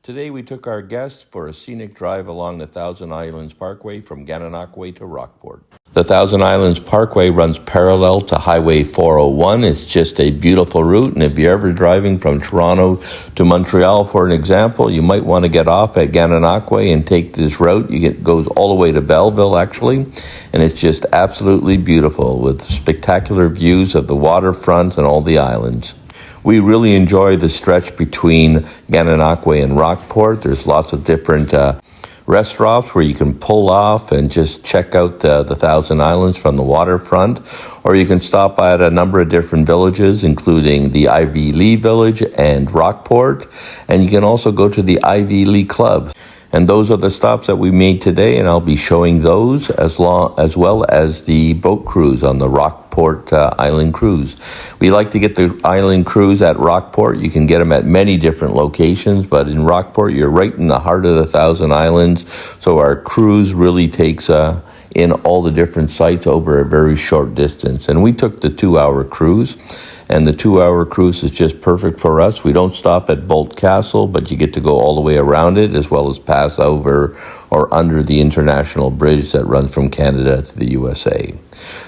Today we took our guests for a scenic drive along the Thousand Islands Parkway from Gananoque to Rockport. The Thousand Islands Parkway runs parallel to Highway 401. It's just a beautiful route, and if you're ever driving from Toronto to Montreal, for an example, you might want to get off at Gananoque and take this route. It goes all the way to Belleville, actually, and it's just absolutely beautiful with spectacular views of the waterfront and all the islands. We really enjoy the stretch between Gananoque and Rockport. There's lots of different restaurants where you can pull off and just check out the Thousand Islands from the waterfront, or you can stop by at a number of different villages, including the Ivy Lea Village and Rockport, and you can also go to the Ivy Lea Club. And those are the stops that we made today, and I'll be showing those as well as the boat cruise on the Rockport Island Cruise. We like to get the Island Cruise at Rockport. You can get them at many different locations, but in Rockport, you're right in the heart of the Thousand Islands, so our cruise really takes in all the different sites over a very short distance. And we took the 2-hour cruise. And the 2-hour cruise is just perfect for us. We don't stop at Boldt Castle, but you get to go all the way around it, as well as pass over or under the international bridge that runs from Canada to the USA.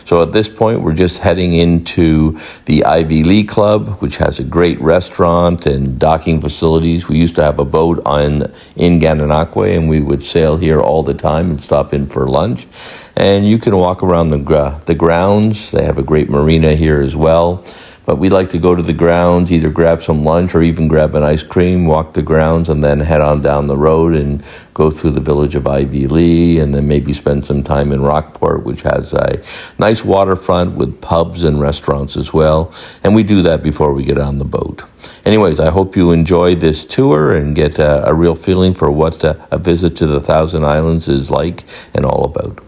So at this point, we're just heading into the Ivy Lea Club, which has a great restaurant and docking facilities. We used to have a boat in Gananoque, and we would sail here all the time and stop in for lunch. And you can walk around the grounds. They have a great marina here as well. But we like to go to the grounds, either grab some lunch or even grab an ice cream, walk the grounds, and then head on down the road and go through the village of Ivy Lea, and then maybe spend some time in Rockport, which has a nice waterfront with pubs and restaurants as well. And we do that before we get on the boat. Anyways, I hope you enjoy this tour and get a real feeling for what a visit to the Thousand Islands is like and all about.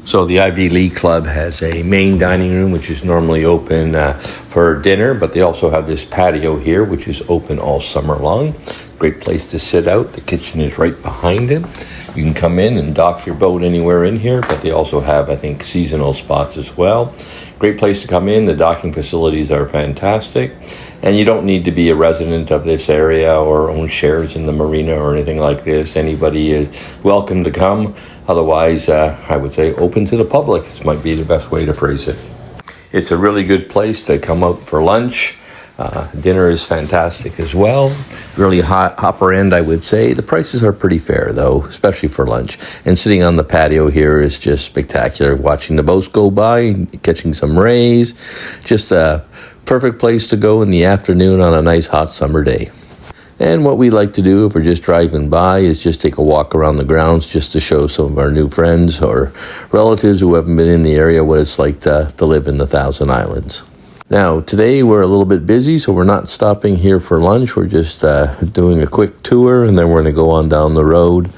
So the Ivy Lea Club has a main dining room, which is normally open for dinner, but they also have this patio here, which is open all summer long. Great place to sit out. The kitchen is right behind it. You can come in and dock your boat anywhere in here, but they also have, I think, seasonal spots as well. Great place to come in. The docking facilities are fantastic. And you don't need to be a resident of this area or own shares in the marina or anything like this. Anybody is welcome to come. Otherwise, I would say open to the public. This might be the best way to phrase it. It's a really good place to come out for lunch. Dinner is fantastic as well. Really hot upper end, I would say. The prices are pretty fair, though, especially for lunch. And sitting on the patio here is just spectacular. Watching the boats go by, catching some rays. Just a perfect place to go in the afternoon on a nice hot summer day. And what we like to do if we're just driving by is just take a walk around the grounds just to show some of our new friends or relatives who haven't been in the area what it's like to live in the Thousand Islands. Now, today we're a little bit busy, so we're not stopping here for lunch. We're just doing a quick tour, and then we're going to go on down the road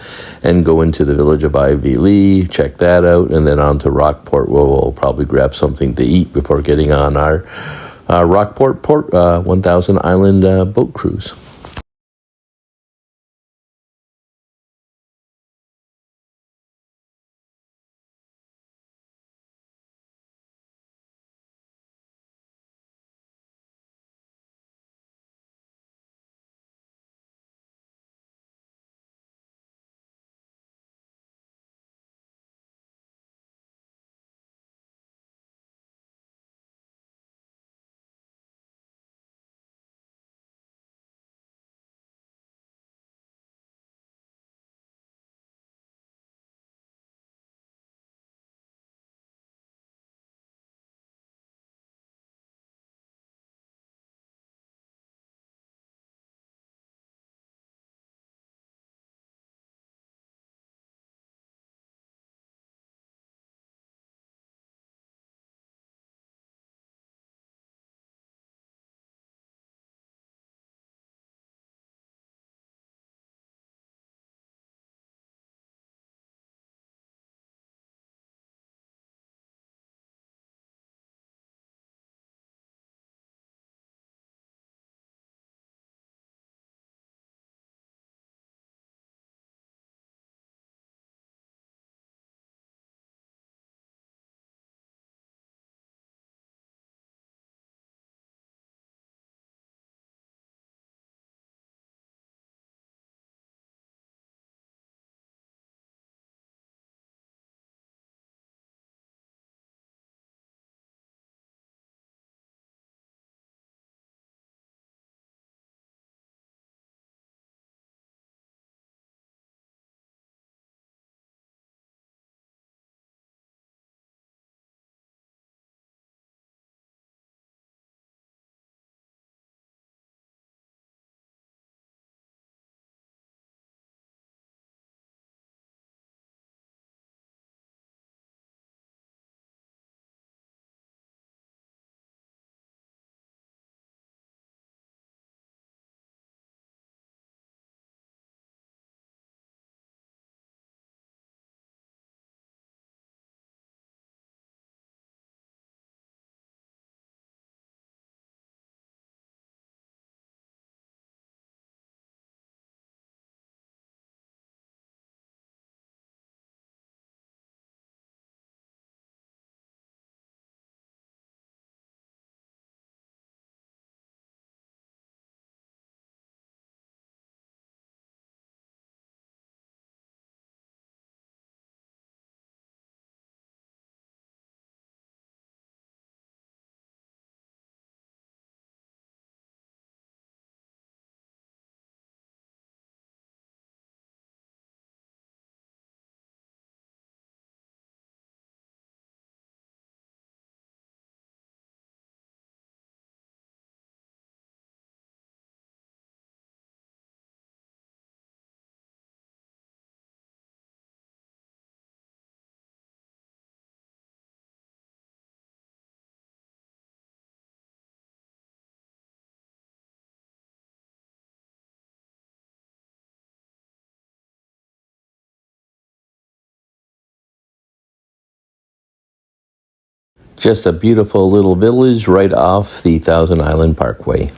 and go into the village of Ivy Lea, check that out, and then on to Rockport, where we'll probably grab something to eat before getting on our Rockport 1000 Island boat cruise. Just a beautiful little village right off the Thousand Island Parkway.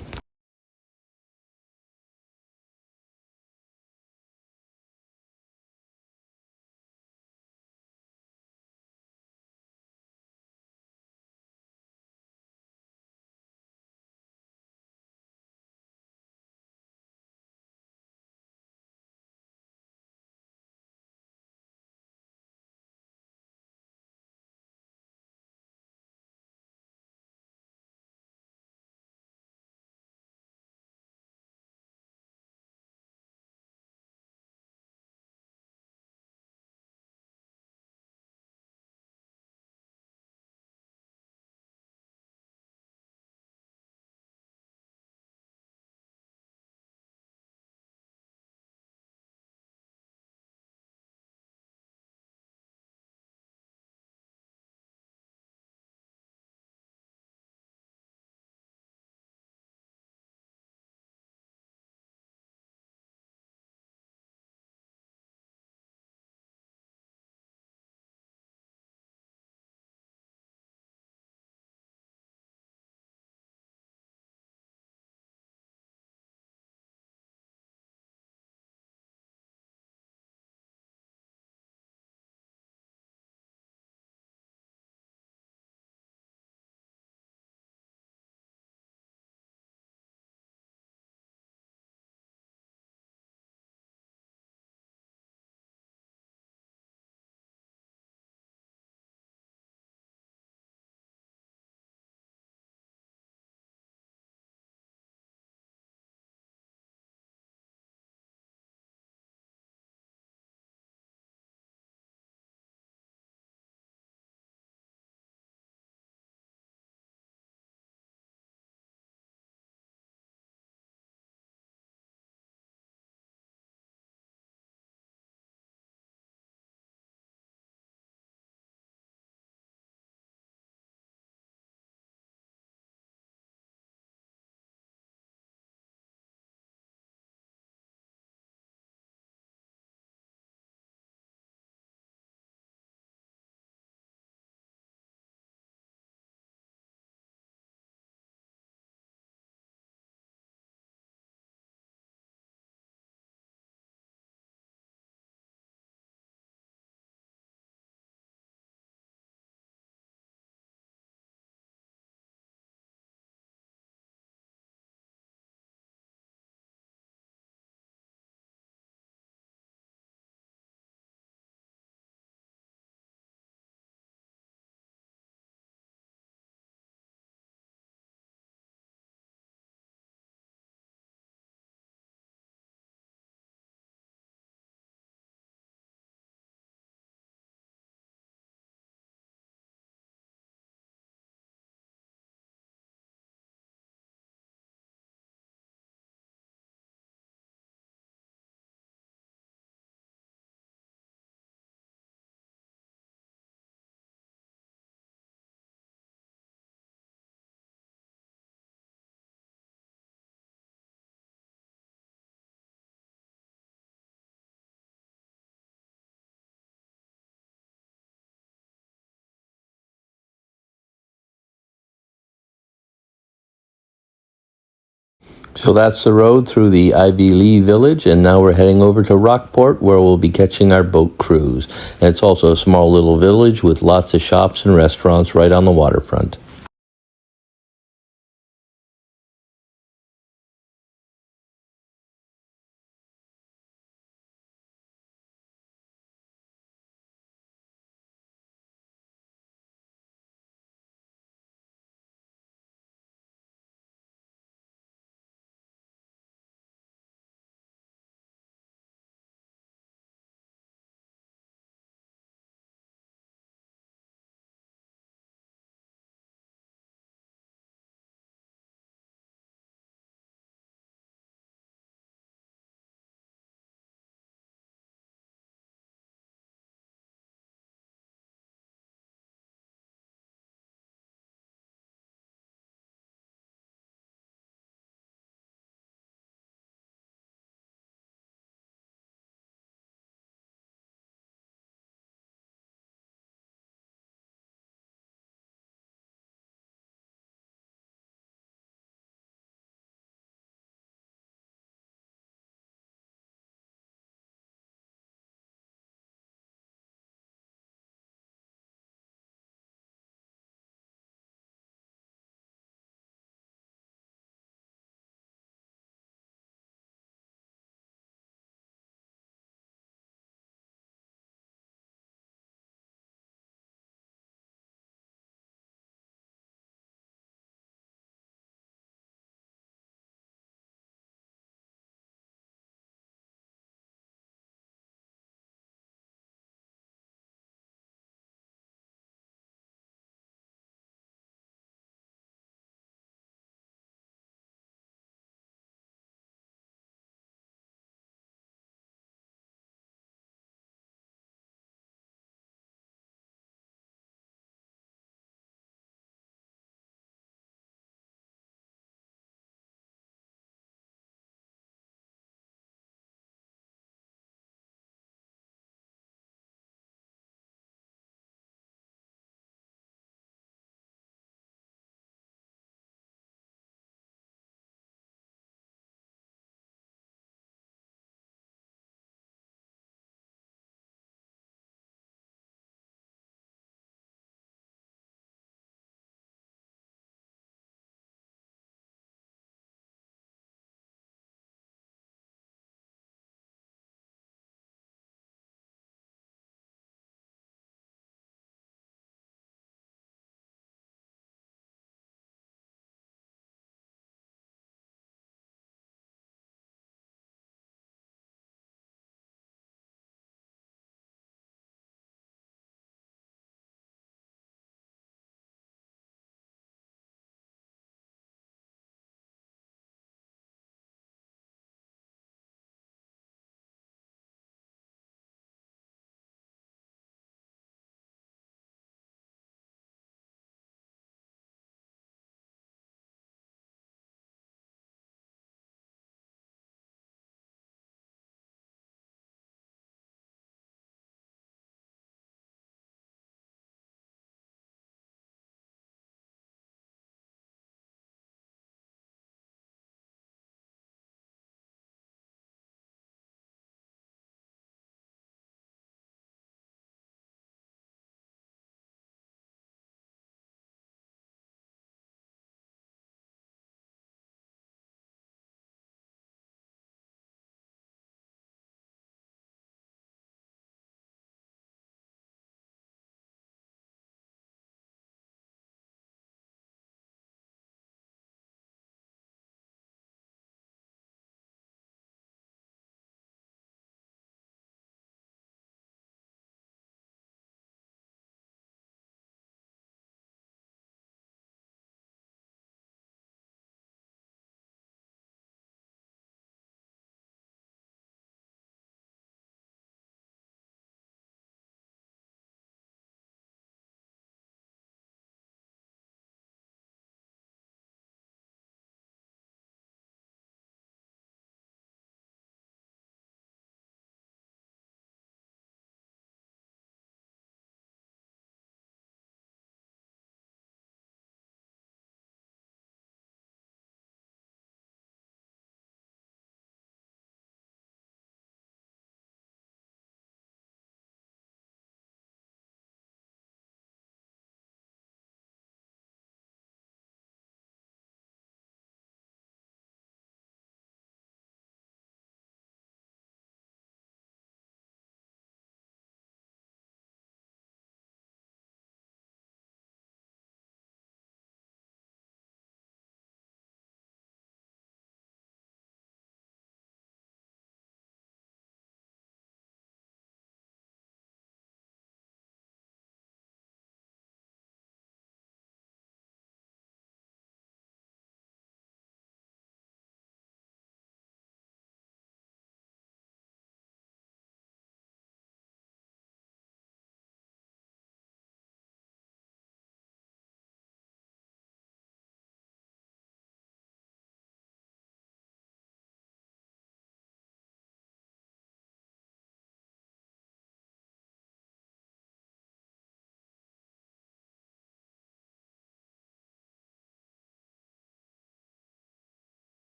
So that's the road through the Ivy Lea village, and now we're heading over to Rockport, where we'll be catching our boat cruise. And it's also a small little village with lots of shops and restaurants right on the waterfront.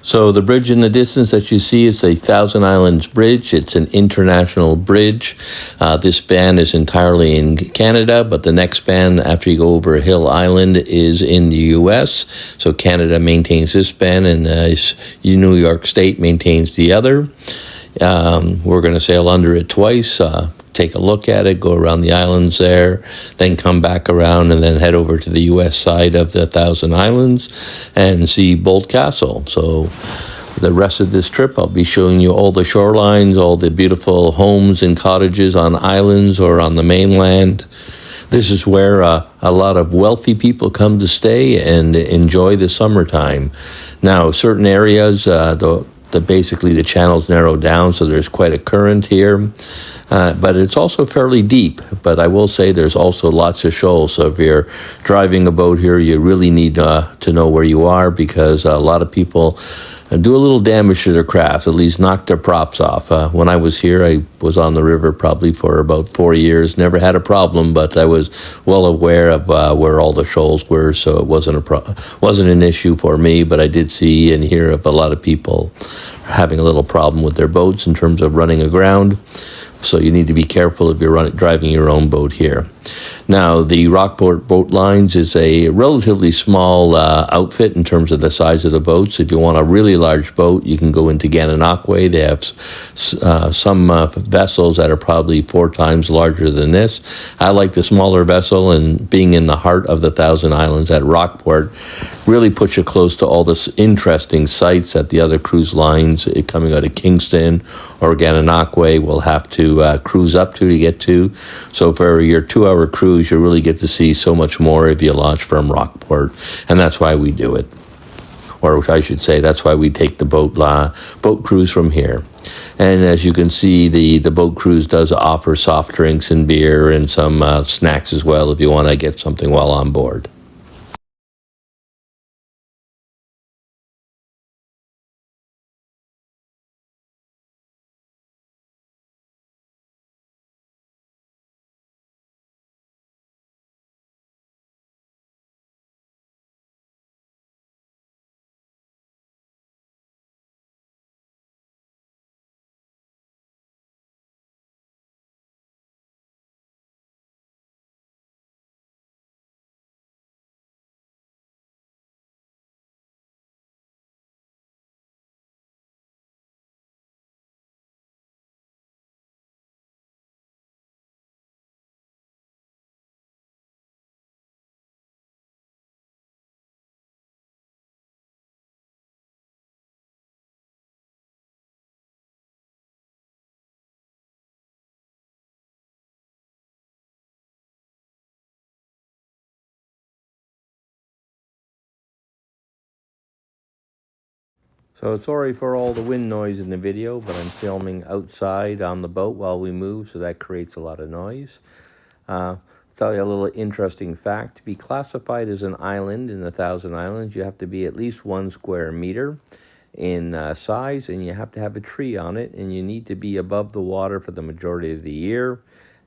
So the bridge in the distance that you see is the Thousand Islands Bridge. It's an international bridge. This span is entirely in Canada, but the next span after you go over Hill Island is in the U.S. So Canada maintains this span, and New York State maintains the other. We're going to sail under it twice. Take a look at it, go around the islands there, then come back around and then head over to the U.S. side of the Thousand Islands and see Boldt Castle. So the rest of this trip, I'll be showing you all the shorelines, all the beautiful homes and cottages on islands or on the mainland. This is where a lot of wealthy people come to stay and enjoy the summertime. Now, certain areas, basically the channel's narrowed down, so there's quite a current here, but it's also fairly deep. But I will say there's also lots of shoals, so if you're driving a boat here, you really need to know where you are, because a lot of people do a little damage to their crafts, at least knock their props off. When I was here, I was on the river probably for about 4 years, never had a problem, but I was well aware of where all the shoals were, so it wasn't an issue for me. But I did see and hear of a lot of people having a little problem with their boats in terms of running aground. So you need to be careful if you're driving your own boat here. Now, the Rockport Boat Lines is a relatively small outfit in terms of the size of the boats. If you want a really large boat, you can go into Gananoque. They have some vessels that are probably 4 times larger than this. I like the smaller vessel, and being in the heart of the Thousand Islands at Rockport really puts you close to all the interesting sites that the other cruise lines coming out of Kingston or Gananoque will have to cruise up to get to. So for your 2-hour cruise, you really get to see so much more if you launch from Rockport, and that's why we do it. Or I should say, that's why we take the boat cruise from here. And as you can see, the boat cruise does offer soft drinks and beer and some snacks as well if you want to get something while on board. So sorry for all the wind noise in the video, but I'm filming outside on the boat while we move, so that creates a lot of noise. Tell you a little interesting fact. To be classified as an island in the Thousand Islands, you have to be at least 1 square meter in size, and you have to have a tree on it, and you need to be above the water for the majority of the year.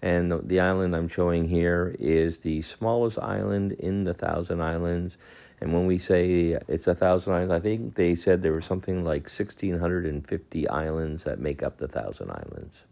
And the island I'm showing here is the smallest island in the Thousand Islands. And when we say it's 1,000 islands, I think they said there were something like 1,650 islands that make up the Thousand Islands.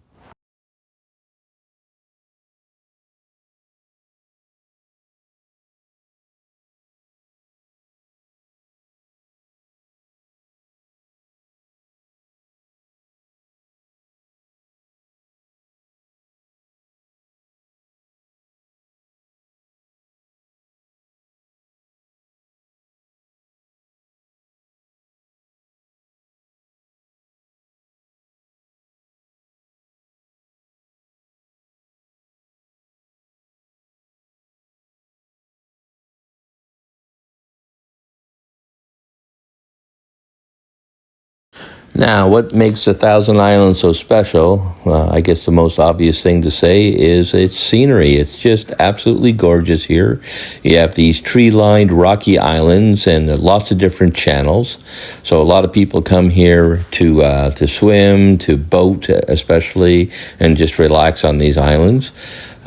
Now, what makes the Thousand Islands so special, I guess the most obvious thing to say is its scenery. It's just absolutely gorgeous here. You have these tree-lined rocky islands and lots of different channels. So a lot of people come here to swim, to boat especially, and just relax on these islands.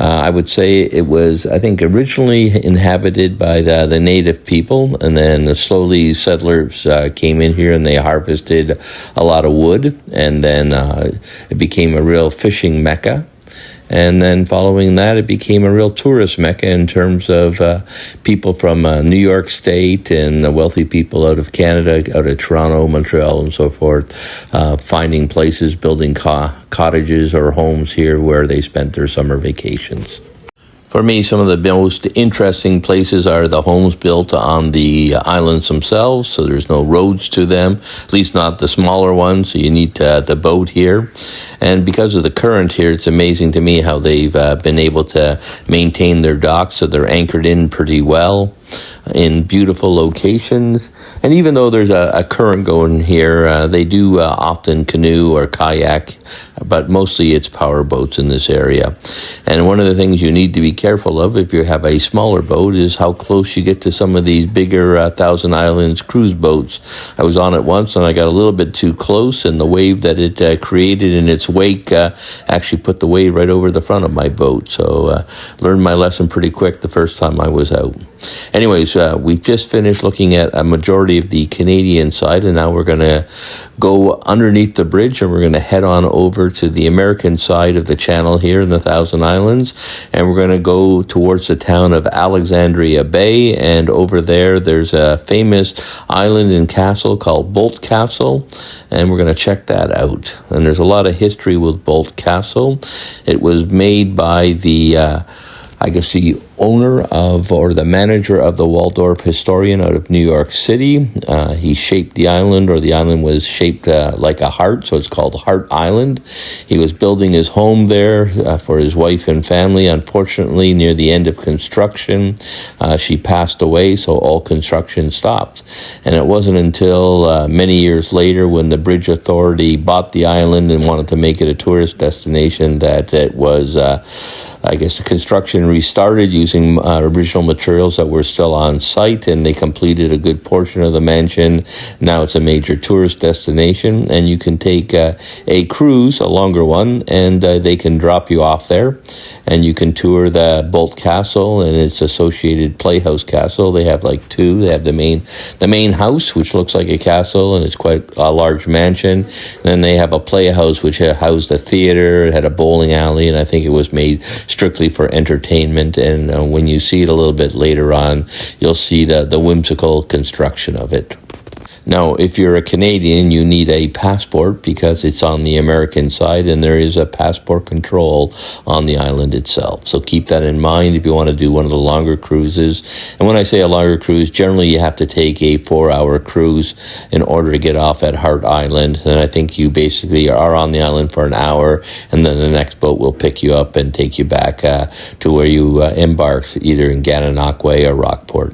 I would say it was, I think, originally inhabited by the native people, and then slowly settlers came in here and they harvested a lot of wood, and then it became a real fishing mecca. And then following that, it became a real tourist mecca in terms of people from New York State and wealthy people out of Canada, out of Toronto, Montreal, and so forth, finding places, building cottages or homes here where they spent their summer vacations. For me, some of the most interesting places are the homes built on the islands themselves, so there's no roads to them, at least not the smaller ones, so you need the boat here. And because of the current here, it's amazing to me how they've been able to maintain their docks, so they're anchored in pretty well in beautiful locations. And even though there's a current going here, they do often canoe or kayak, but mostly it's power boats in this area. And one of the things you need to be careful of if you have a smaller boat is how close you get to some of these bigger Thousand Islands cruise boats. I was on it once and I got a little bit too close, and the wave that it created in its wake actually put the wave right over the front of my boat. So learned my lesson pretty quick the first time I was out. Anyways, we just finished looking at a majority of the Canadian side, and now we're going to go underneath the bridge and we're going to head on over to the American side of the channel here in the Thousand Islands, and we're going to go towards the town of Alexandria Bay, and over there's a famous island and castle called Boldt Castle, and we're going to check that out. And there's a lot of history with Boldt Castle. It was made by the owner of, or the manager of, the Waldorf Historian out of New York City. He shaped the island, or the island was shaped like a heart, so it's called Heart Island. He was building his home there for his wife and family. Unfortunately, near the end of construction, she passed away, so all construction stopped. And it wasn't until many years later, when the Bridge Authority bought the island and wanted to make it a tourist destination, that it was, the construction restarted using original materials that were still on site, and they completed a good portion of the mansion. Now it's a major tourist destination, and you can take a cruise, a longer one, and they can drop you off there, and you can tour the Boldt Castle and its associated playhouse castle. They have like two. They have the main house, which looks like a castle, and it's quite a large mansion. And then they have a playhouse, which housed a theater. It had a bowling alley, and I think it was made strictly for entertainment. And when you see it a little bit later on, you'll see the whimsical construction of it. Now, if you're a Canadian, you need a passport because it's on the American side, and there is a passport control on the island itself. So keep that in mind if you want to do one of the longer cruises. And when I say a longer cruise, generally you have to take a 4-hour cruise in order to get off at Heart Island. And I think you basically are on the island for an hour, and then the next boat will pick you up and take you back to where you embarked, either in Gananoque or Rockport.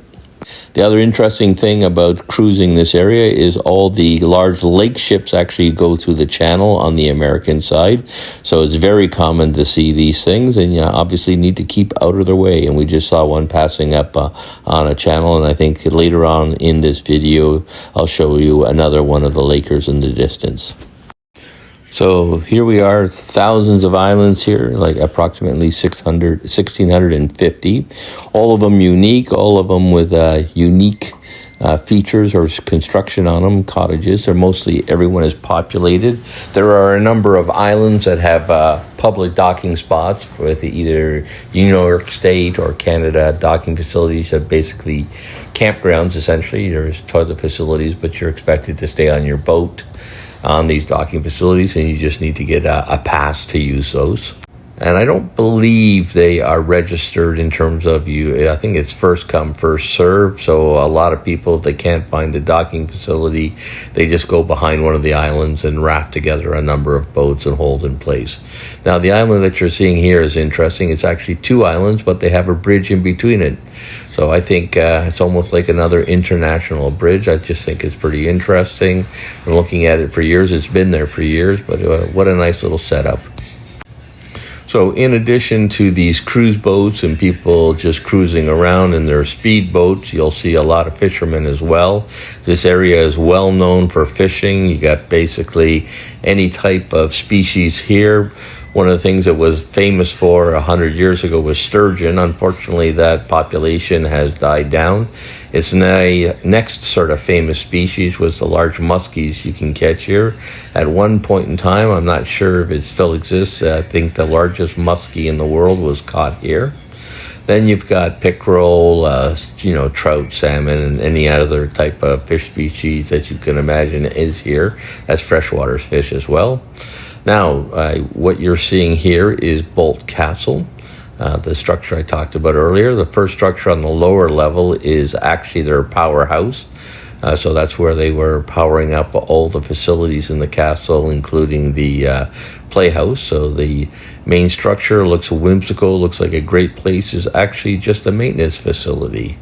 The other interesting thing about cruising this area is all the large lake ships actually go through the channel on the American side. So it's very common to see these things, and you obviously need to keep out of their way. And we just saw one passing up on a channel, and I think later on in this video, I'll show you another one of the lakers in the distance. So here we are, thousands of islands here, like approximately 1,650. All of them unique, all of them with unique features or construction on them, cottages. They're mostly, everyone is populated. There are a number of islands that have public docking spots with either New York State or Canada docking facilities, are basically campgrounds essentially. There's toilet facilities, but you're expected to stay on your boat on these docking facilities, and you just need to get a pass to use those. And I don't believe they are registered in terms of you. I think it's first come, first serve. So a lot of people, if they can't find the docking facility, they just go behind one of the islands and raft together a number of boats and hold in place. Now, the island that you're seeing here is interesting. It's actually two islands, but they have a bridge in between it. So I think it's almost like another international bridge. I just think it's pretty interesting. I'm looking at it for years. It's been there for years, but what a nice little setup. So in addition to these cruise boats and people just cruising around in their speed boats, you'll see a lot of fishermen as well. This area is well known for fishing. You got basically any type of species here, One of the things it was famous for 100 years ago was sturgeon. Unfortunately, that population has died down. Its next sort of famous species was the large muskies you can catch here. At one point in time, I'm not sure if it still exists, I think the largest muskie in the world was caught here. Then you've got pickerel, trout, salmon, and any other type of fish species that you can imagine is here. That's freshwater fish as well. Now, what you're seeing here is Boldt Castle, the structure I talked about earlier. The first structure on the lower level is actually their powerhouse. So that's where they were powering up all the facilities in the castle, including the playhouse. So the main structure looks whimsical, looks like a great place, is actually just a maintenance facility.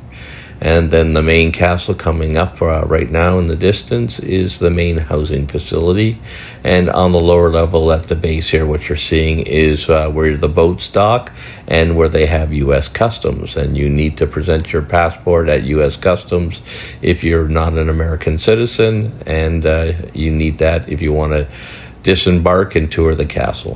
And then the main castle coming up right now in the distance is the main housing facility. And on the lower level at the base here, what you're seeing is where the boats dock and where they have U.S. Customs. And you need to present your passport at U.S. Customs if you're not an American citizen. And you need that if you want to disembark and tour the castle.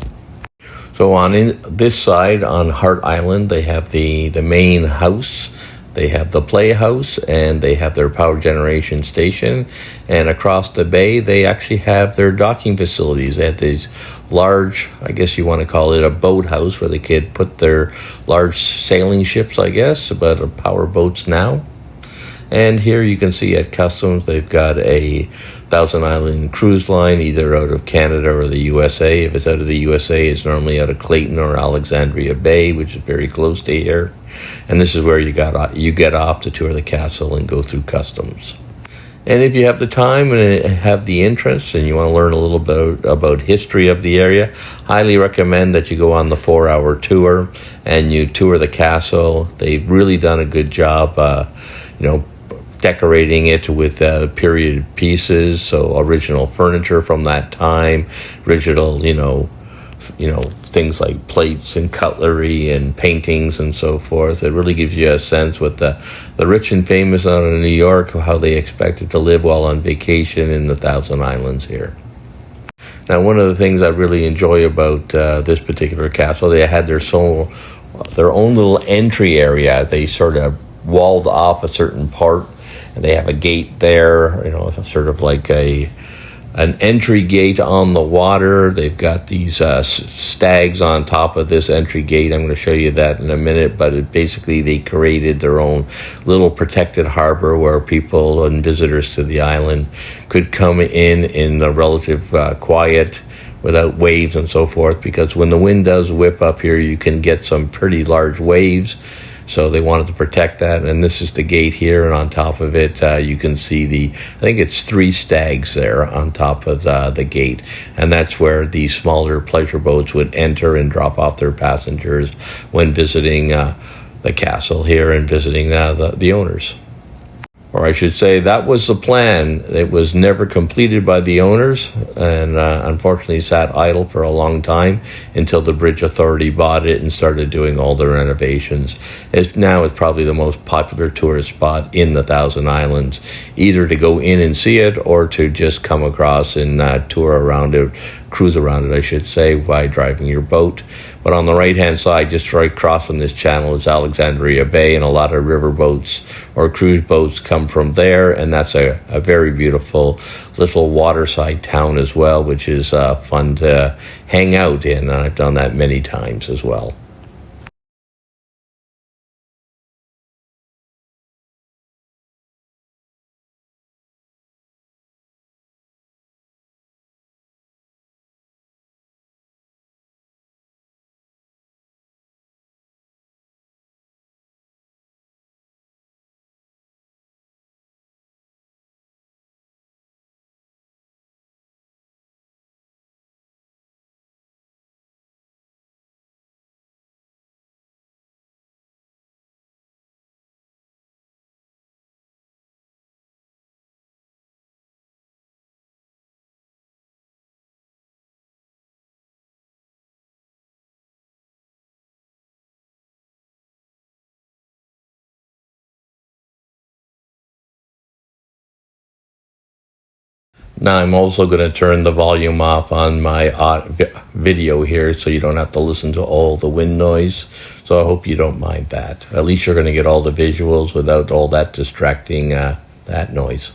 So on this side, on Hart Island, they have the main house. They have the playhouse, and they have their power generation station. And across the bay, they actually have their docking facilities. They have these large, I guess you want to call it a boathouse, where they could put their large sailing ships, I guess, but power boats now. And here you can see at Customs, they've got a Thousand Island cruise line, either out of Canada or the USA. If it's out of the USA, it's normally out of Clayton or Alexandria Bay, which is very close to here. And this is where you get off to tour the castle and go through Customs. And if you have the time and have the interest and you want to learn a little bit about history of the area, highly recommend that you go on the 4-hour tour and you tour the castle. They've really done a good job, decorating it with period pieces, so original furniture from that time, original, things like plates and cutlery and paintings and so forth. It really gives you a sense with the rich and famous out of New York, how they expected to live while on vacation in the Thousand Islands here. Now, one of the things I really enjoy about this particular castle, they had their own little entry area. They sort of walled off a certain part, and they have a gate there, sort of like an entry gate on the water. They've got these stags on top of this entry gate. I'm going to show you that in a minute, but basically they created their own little protected harbor where people and visitors to the island could come in a relative quiet, without waves and so forth, because when the wind does whip up here, you can get some pretty large waves. So they wanted to protect that, and this is the gate here, and on top of it, you can see I think it's 3 stags there on top of the gate, and that's where the smaller pleasure boats would enter and drop off their passengers when visiting the castle here and visiting the owners. Or I should say, that was the plan. It was never completed by the owners, and unfortunately sat idle for a long time until the Bridge Authority bought it and started doing all the renovations. It's probably the most popular tourist spot in the Thousand Islands, either to go in and see it or to just come across and tour around it, cruise around it, I should say, by driving your boat. But on the right-hand side, just right across from this channel, is Alexandria Bay, and a lot of river boats or cruise boats come from there, and that's a very beautiful little waterside town as well, which is fun to hang out in. I've done that many times as well. Now I'm also going to turn the volume off on my video here so you don't have to listen to all the wind noise. So I hope you don't mind that. At least you're going to get all the visuals without all that distracting that noise.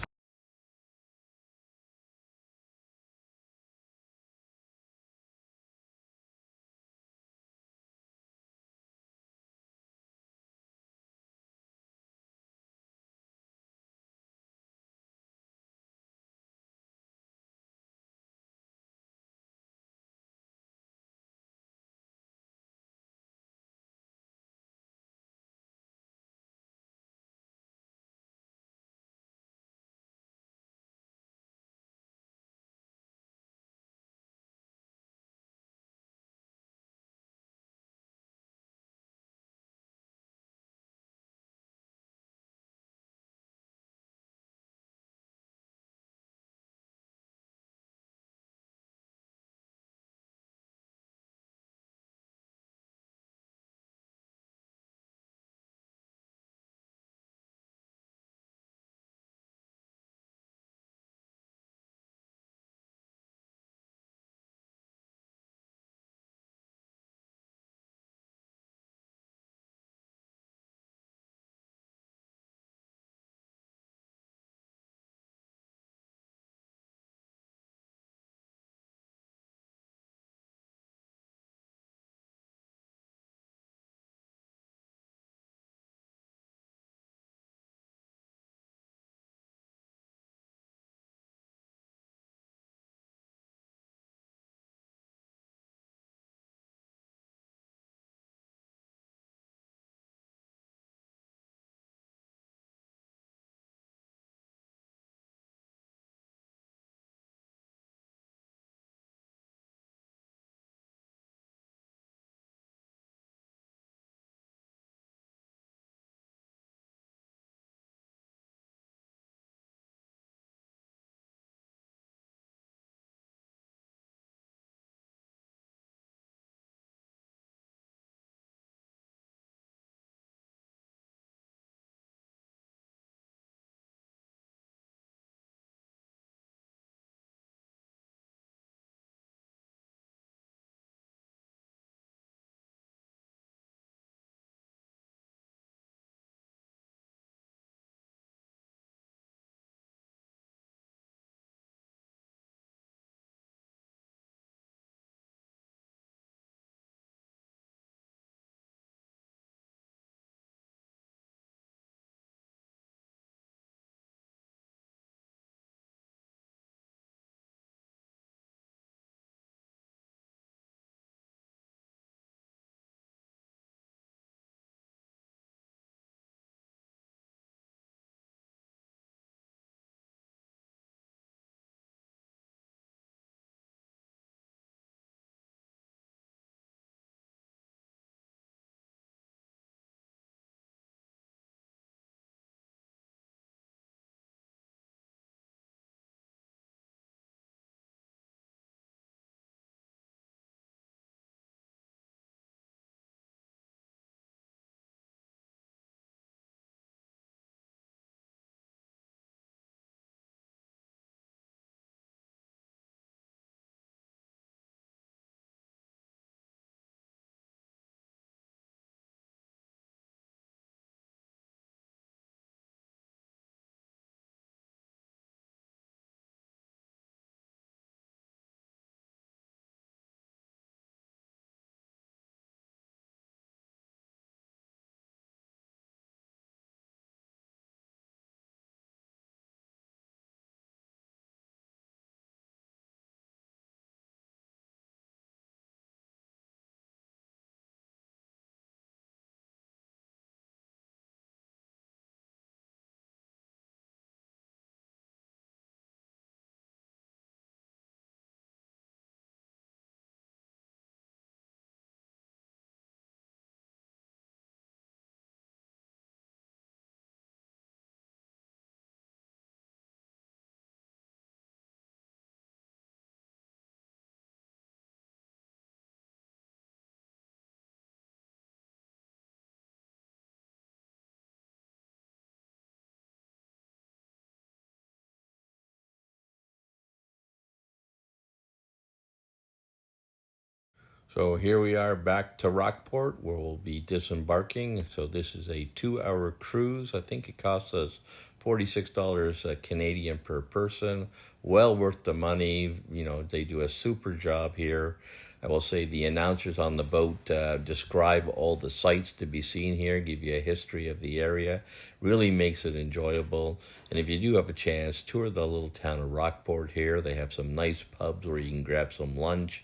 So here we are back to Rockport where we'll be disembarking. So this is a 2-hour cruise. I think it costs us $46 Canadian per person. Well worth the money. You know, they do a super job here. I will say the announcers on the boat describe all the sights to be seen here, give you a history of the area. Really makes it enjoyable. And if you do have a chance, tour the little town of Rockport here. They have some nice pubs where you can grab some lunch.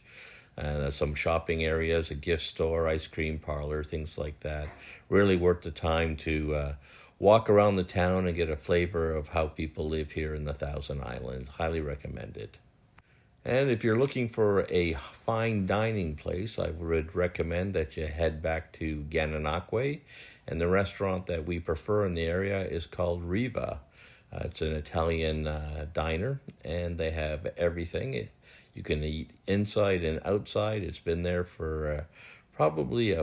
Some shopping areas, a gift store, ice cream parlor, things like that. Really worth the time to walk around the town and get a flavor of how people live here in the Thousand Islands. Highly recommended. And if you're looking for a fine dining place, I would recommend that you head back to Gananoque. And the restaurant that we prefer in the area is called Riva. It's an Italian diner, and they have everything. You can eat inside and outside. It's been there for probably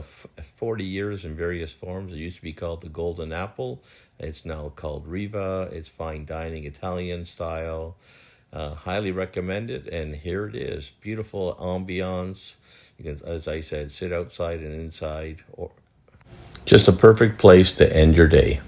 40 years in various forms. It used to be called the Golden Apple. It's now called Riva. It's fine dining, Italian style. Highly recommend it. And here it is. Beautiful ambiance. You can, as I said, sit outside and inside. Or just a perfect place to end your day.